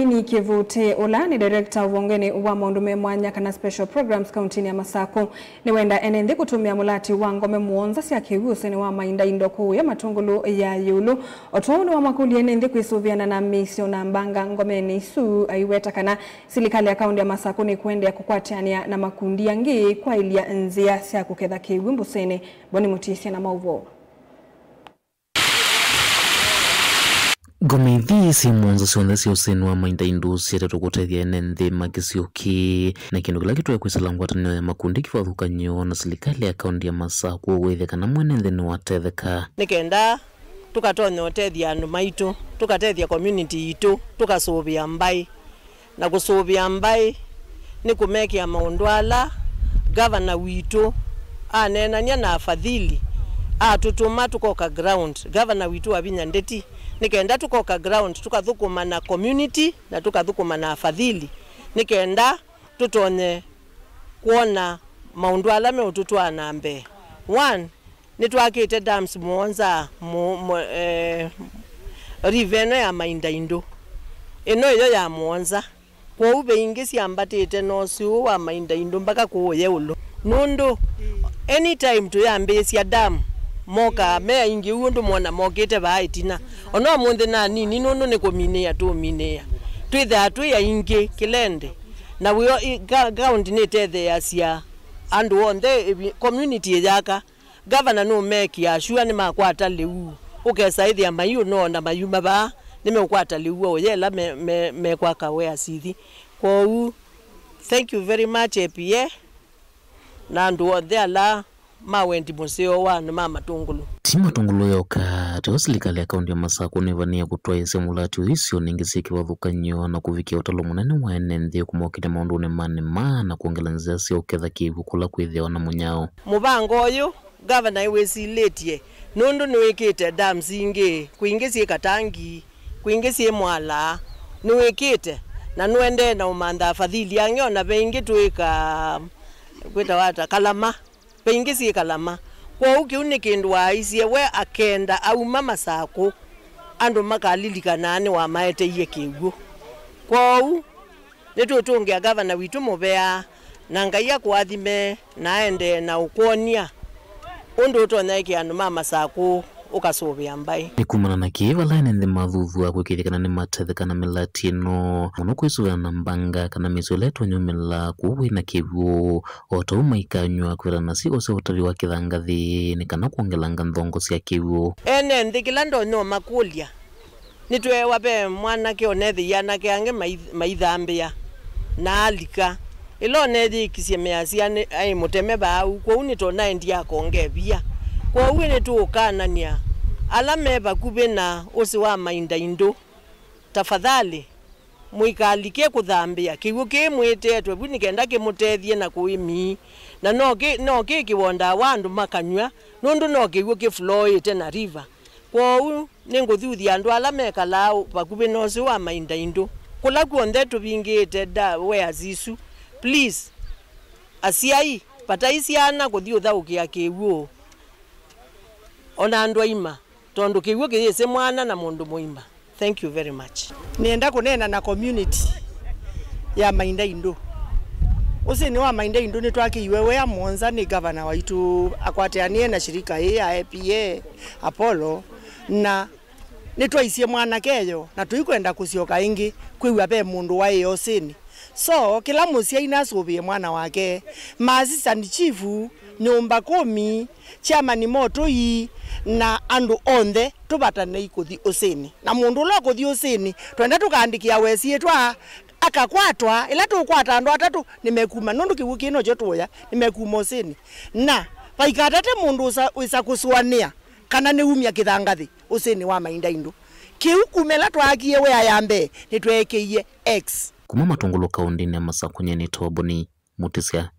Pini Kivute Ola ni director wongeni wa maundume mwanya kana special programs countini ya Masako ni wenda enende kutumia mulati wa ngome muonza siya kiwuse ni wa mainda indoko ya matungulu ya yulu otoonu wa makuli enende kuisuviana na misio na mbanga ngome ni su aiweta kana silikali ya kaundi ya Masako ni kuende ya kukwatiania na makundi yangi kwa ilia nzia siya kuketha kiwimbu sene boni mutisia na mauvo. Gomethi si mwanzo sionesi usenu wa mainda indusi ya tukutethi enende magisioki na kindu kila kitu ya kuisalangwa tanyo ya makundi kifathuka nyo na silikali ya kaundi ya Masako uwetheka na mwenende ni watetheka. Nikenda tukatonyo tethi anu maitu, tukatethi ya community itu, tukasuvia mbai na kusuvia mbai ni kumekia maundwala governor witu anenania na afadhili tutuma tukoka ground governor witu wabinya ndeti nikenda tukoka ground tukathukuma na community na tukathukuma na afadhili nikenda tutonye kuona maundwala me ututwana mbe one nitwakite dams muonza riveno ya mainda indo eno iyo ya muonza kwa ube ingisi ambatite nosu wa mainda indo mpaka kuye ulo nundu anytime tuyambesi ya dam moka mea ingi undu mwana mokete baitina ono munde na nini nundu ne kominea tu minea twitha atu ya ingi kilende na we ground ne tethe yasia and on the community yaka governor no make ya sure ni makwata lewu ukesa ithi ya mayu no na mayuma ba nimekwata lewu oyela me kwa kawe asithi kwa thank you very much APA na ndo la mawendi museo wana mama tungulu tima tungulu yoka teosilikali ya kaundi ya Masako nevania kutoa ise mulati uisio ningisi kiwathuka nyo na kuvikia utalo munene wa enende kumokite maundu ne mane na kuongela nzia siya uketha kivu kula kwithia wana munyao mubango oyu governor iwesiletie nundu niwikite dams ingi kuingisi katangi kuingisi mwala niwikite na nuende na umanda afadhili yangiona bengi tuika kwita wata kalama pengisi kalama kwa ukiuni kindu aisie we akenda au mama Masako ando makalilika nane wa maete iye kigu kwa netutungia governor witu mubea na ngaiya kwathime naende na ukonia undu utonyaiki ando mama Masako ukasuvia mbai nikumana na kiva laine ndi mathuthu akwikithikana ni matethekana milatino muno kwisuga na mbanga kana misoleto nyumila kuwi na kivu otauma ikanywa kwirana si ose utari wa kithangathi ni kana kuongelanga nthongo cia kivu ene ndikila ndonyo makulia nitwe wabe mwana ke onethi yana ke ange maithambia na alika ilo nethi kisemea cia ai muteme ba kwa unito na ndia kongebia kwa uwene tu ukanania alame bakube na osi wa mainda indo tafadhali muikalike kuthambia kiwu ki mwitetwe buni kenda ki mutethie na kuimi na no ki kiwonda wandu makanywa nundu no kiwu ki flow ite na river kwa u ninguthuthia andu alame kala bakube no osi wa mainda indo kula kuonde tubingite da we azisu please asiai pataisiana kuthi uthaukia kiwu ona andu aima tondu kiwu kiyese mwana na mundu muima. Thank you very much. Nienda kunena na community ya mainda indo usini wa mainda indo ni twakiiwe we ya muonza ni governor waitu akwatianie na shirika hii ya APA Apollo na nitwaisie mwana keyo na tuikwenda kusioka ingi kwiwa be mundu wa iyo sini so kila musia inasubie mwana wake maasistant chief nyumba 10 chairman moto yi na andu onthe tubatane ikuthi usini na mundu lo kuthi usini twenda tukaandikia wesi etwa akakwatwa ila tukwata andu atatu nimekuma nundu kiwu kino jotuya nimekuma usini na vaikatete mundu uisa kusuania kana ni umia kithangathi usini wa mainda indo kiu kumela twakie we ayambe nitwekeie X kuma matungulu kaundi ya Masako nyeni toboni mutisia